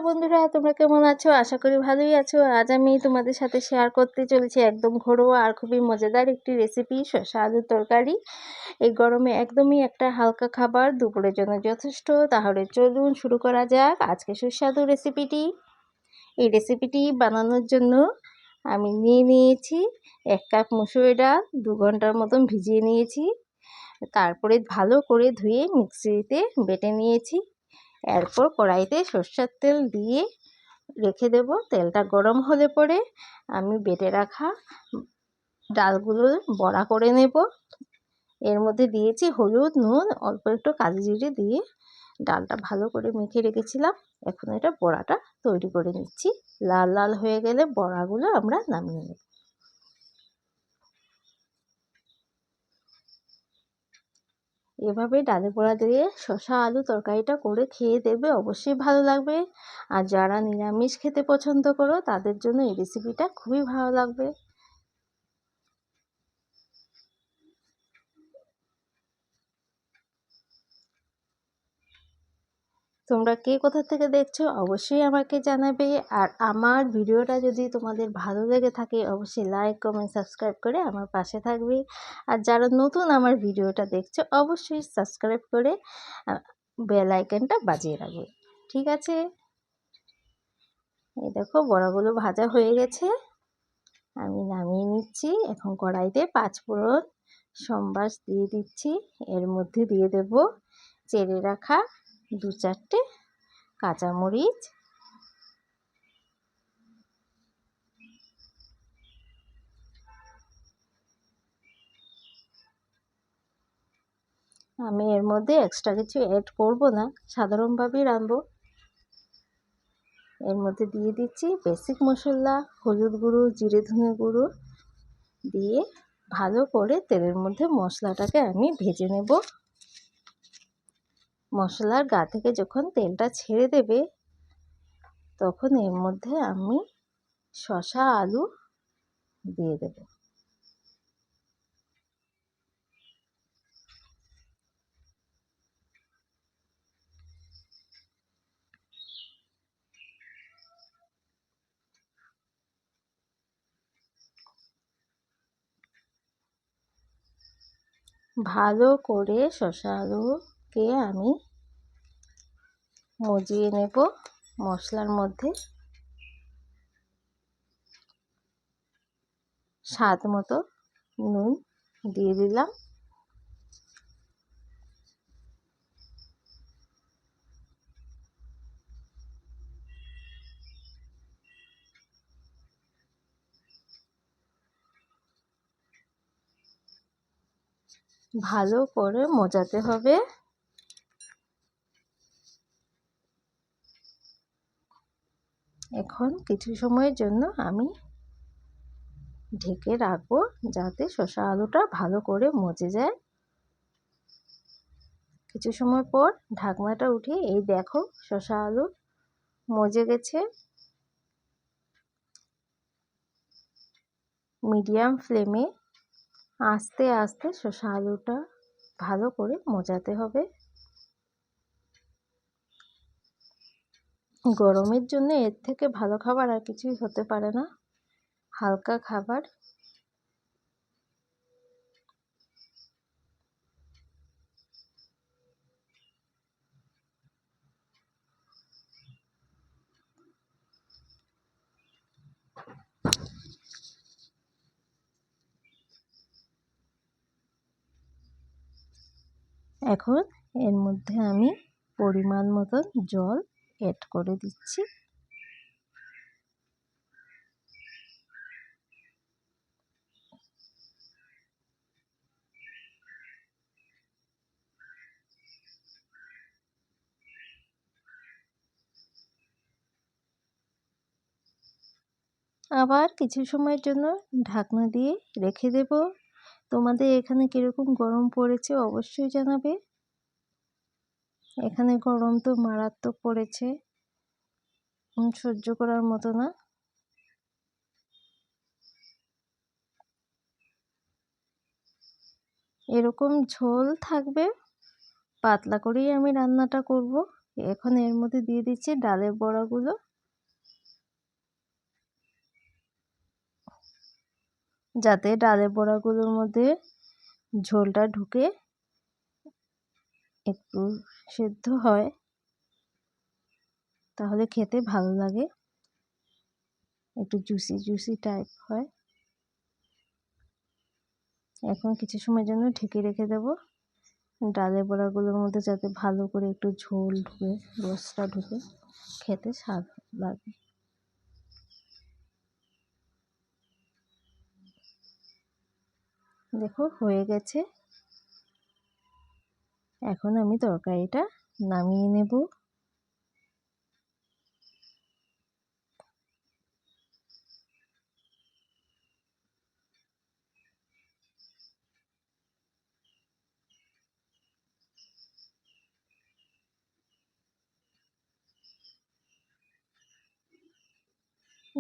বন্ধুরা, তোমরা কেমন আছো? আশা করি ভালোই আছো। আজ আমি তোমাদের সাথে শেয়ার করতে চলেছি একদম ঘরোয়া আর খুবই মজাদার একটি রেসিপি, শসা আলুর তরকারি। এই গরমে একদমই একটা হালকা খাবার, দুপুরের জন্য যথেষ্ট। তাহলে চলুন শুরু করা যাক আজকে সুস্বাদু রেসিপিটি। এই রেসিপিটি বানানোর জন্য আমি নিয়েছি 1 কাপ মুসুরি ডাল, 2 ঘন্টার মতন ভিজিয়ে নিয়েছি। তারপরে ভালো করে ধুয়ে মিক্সিতে বেটে নিয়েছি। এরপর কড়াইতে সরষের তেল দিয়ে রেখে দেব। তেলটা গরম হলে পরে আমি বেটে রাখা ডালগুলো বড়া করে নেব। এর মধ্যে দিয়েছি হলুদ, নুন, অল্প একটু কালো জিরে দিয়ে ডালটা ভালো করে মেখে রেখেছিলাম। এখন এটা বড়াটা তৈরি করে নিচ্ছি। লাল লাল হয়ে গেলে বড়াগুলো আমরা নামিয়ে নেব। এভাবে ডালে বড়া দিয়ে শসা আলু তরকারিটা করে খেয়ে দেবে, অবশ্যই ভালো লাগবে। আর যারা নিরামিষ খেতে পছন্দ করো তাদের জন্য এই রেসিপিটা খুবই ভালো লাগবে। তোমরা কে কোথা থেকে দেখছো অবশ্যই আমাকে জানাবে। আর আমার ভিডিওটা যদি তোমাদের ভালো লেগে থাকে অবশ্যই লাইক, কমেন্ট, সাবস্ক্রাইব করে আমার পাশে থাকবে। আর যারা নতুন আমার ভিডিওটা দেখছো অবশ্যই সাবস্ক্রাইব করে বেল আইকনটা বাজিয়ে রাখবে। ঠিক আছে, এই দেখো বড়াগুলো ভাজা হয়ে গেছে, আমি নামিয়ে নিচ্ছি। এখন কড়াইতে 5 ফোড়ন সম্বাস দিয়ে দিচ্ছি। এর মধ্যে দিয়ে দেব চেড়ে রাখা 2-4টে কাঁচামরিচ, আমি এর মধ্যে এক্সট্রা কিছু অ্যাড করব না, সাধারণভাবেই রাঁধবো। এর মধ্যে দিয়ে দিচ্ছি বেসিক মশলা, হলুদ গুঁড়ো, জিরে ধনে গুঁড়ো দিয়ে ভালো করে তেলের মধ্যে মশলাটাকে আমি ভেজে নেব। মশলার গা থেকে যখন তেলটা ছেড়ে দেবে তখন এর মধ্যে আমি শসা আলু দিয়ে দেব। ভালো করে শসা আলুকে আমি মজিয়ে নেব মশলার মধ্যে। স্বাদ মতো নুন দিয়ে দিলাম। ভালো করে মজাতে হবে। এখন কিছু সময়ের জন্য আমি ঢেকে রাখবো যাতে শসা আলুটা ভালো করে মজে যায়। কিছু সময় পর ঢাকনাটা উঠিয়ে এই দেখো শসা আলু মজে গেছে। মিডিয়াম ফ্লেমে আস্তে আস্তে শসা আলুটা ভালো করে মজাতে হবে। গরমের জন্য এর থেকে ভালো খাবার আর কিছুই হতে পারে না, হালকা খাবার। এখন এর মধ্যে আমি পরিমাণ মতন জল অ্যাড করে দিচ্ছি। আবার কিছু সময়ের জন্য ঢাকনা দিয়ে রেখে দেব। তোমাদের এখানে কীরকম গরম পড়েছে অবশ্যই জানাবে। এখানে গরম তো মারাত্মক পড়েছে, সহ্য করার মতো না। এরকম ঝোল থাকবে, পাতলা করেই আমি রান্নাটা করব। এখন এর মধ্যে দিয়ে দিচ্ছি ডালের বড়াগুলো। যাতে ডালের বড়াগুলোর মধ্যে ঝোলটা ঢুকে একটু সেদ্ধ হয়, তাহলে খেতে ভালো লাগে, একটু জুসি জুসি টাইপ হয়। এখন কিছু সময়ের জন্য ঢেকে রেখে দেব, ডালের বড়াগুলোর মধ্যে যাতে ভালো করে একটু ঝোল ঢুকে, রসটা ঢুকে খেতে স্বাদ লাগে। দেখো হয়ে গেছে। এখন আমি তরকারিটা নামিয়ে নেব।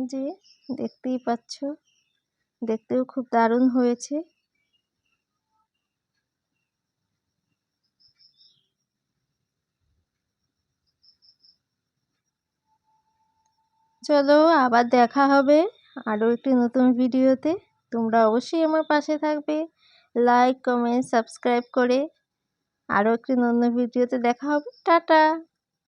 যে দেখতেই পাচ্ছ, দেখতেও খুব দারুণ হয়েছে। চলো আবার দেখা হবে আরও একটি নতুন ভিডিওতে। তোমরা অবশ্যই আমার পাশে থাকবে, লাইক কমেন্ট সাবস্ক্রাইব করে। আরও একটি নতুন ভিডিওতে দেখা হবে। টাটা।